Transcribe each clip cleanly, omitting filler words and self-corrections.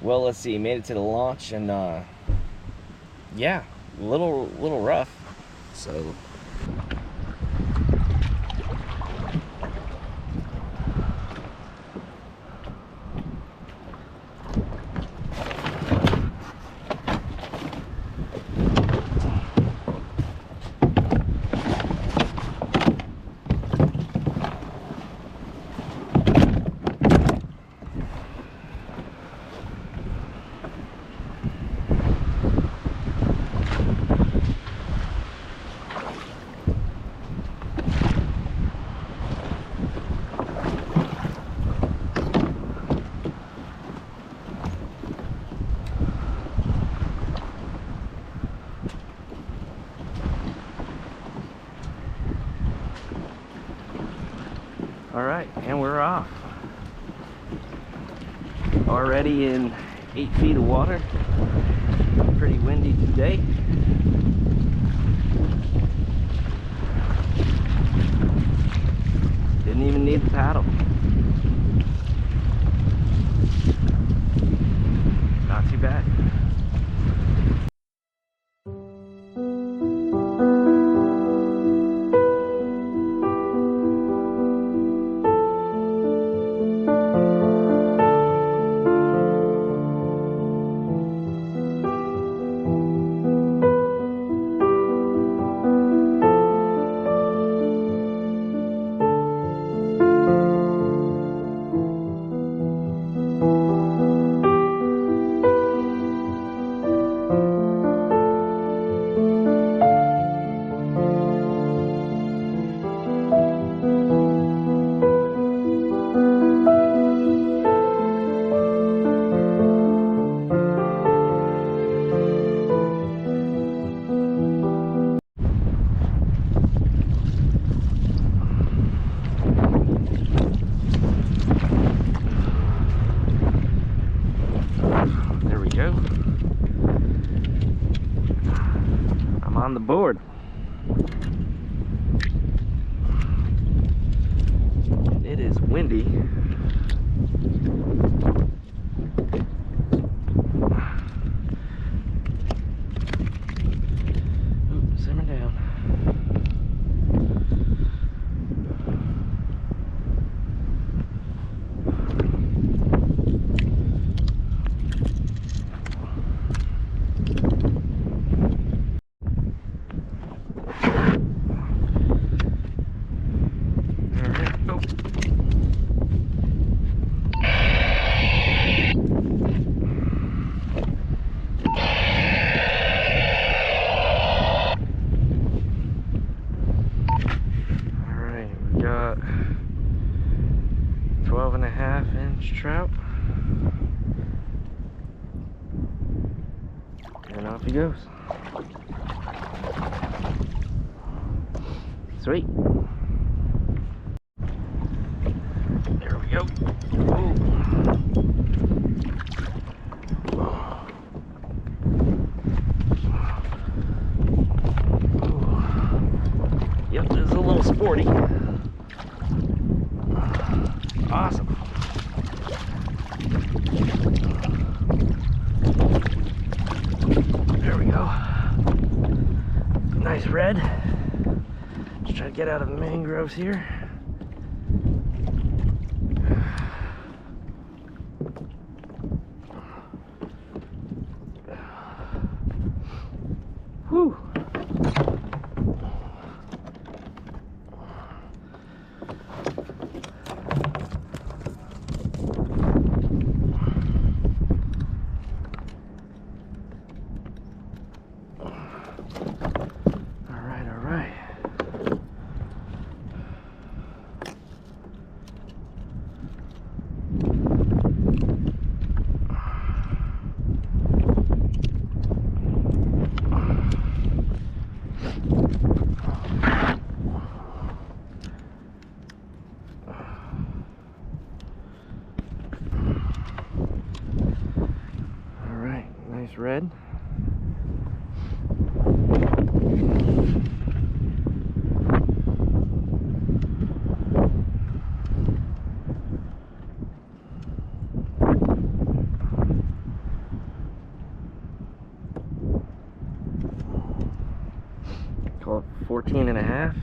Well, let's see, made it to the launch, and yeah, a little rough. So alright, and we're off. Already in 8 feet of water. Pretty windy today. Didn't even need the paddle. Not too bad. On the board. It is windy. Ooh, simmer down. Got 12.5-inch trout, and off he goes. Sweet. There we go. Ooh. Yep, this is a little sporty. Awesome. There we go. Nice red. Just try to get out of the mangroves here. Whew. Red. 14 and a half.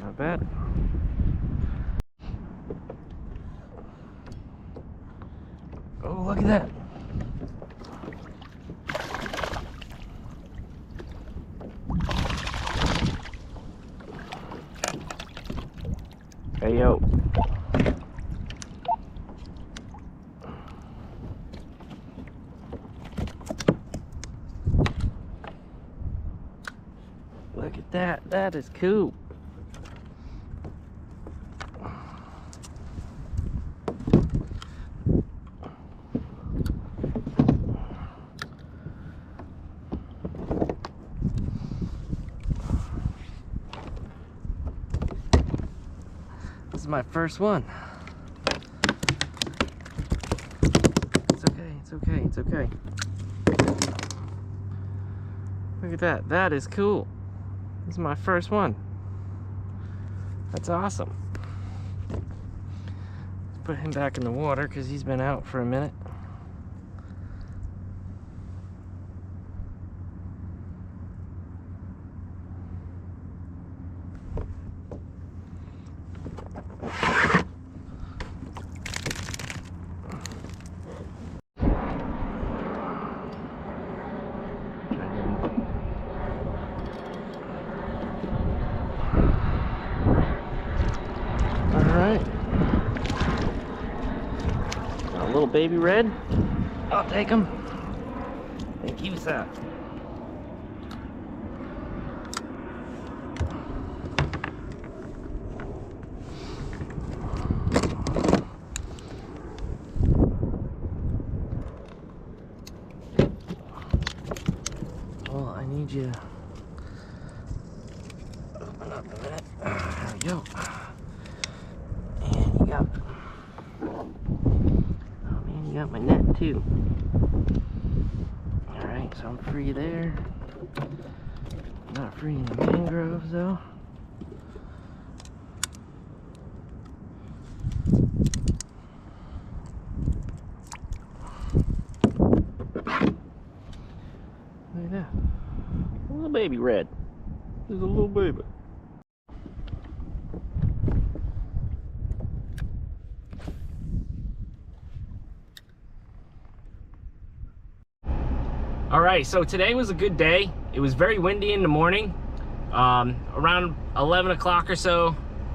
Not bad. Oh, look at that. Hey, yo. Look at that. That is cool. This is my first one. It's okay, it's okay, it's okay. Look at that. That is cool. This is my first one. That's awesome. Let's put him back in the water because he's been out for a minute. A little baby red. I'll take him. Thank you, sir. Well, I need you to open up a minute. There we go. And you got, oh man, you got my net too. Alright, so I'm free there. Not free in the mangroves though. Look at that. A little baby red. There's a little baby. Alright, so today was a good day. It was very windy in the morning. Around 11 o'clock or so,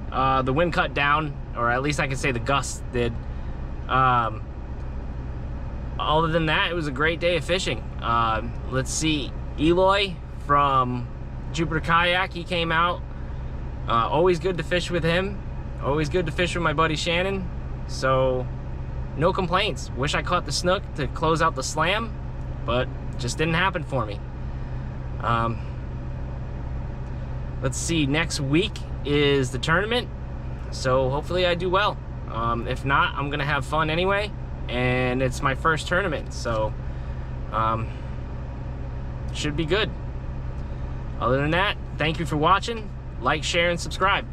the wind cut down, or at least I can say the gusts did. Other than that, it was a great day of fishing. Let's see, Eloy from Jupiter Kayak, he came out. Always good to fish with him. Always good to fish with my buddy Shannon. So, no complaints. Wish I caught the snook to close out the slam, but just didn't happen for me. Let's see, next week is the tournament, so hopefully I do well. If not, I'm gonna have fun anyway, and it's my first tournament, so should be good. Other than that, thank you for watching. Like, share, and subscribe.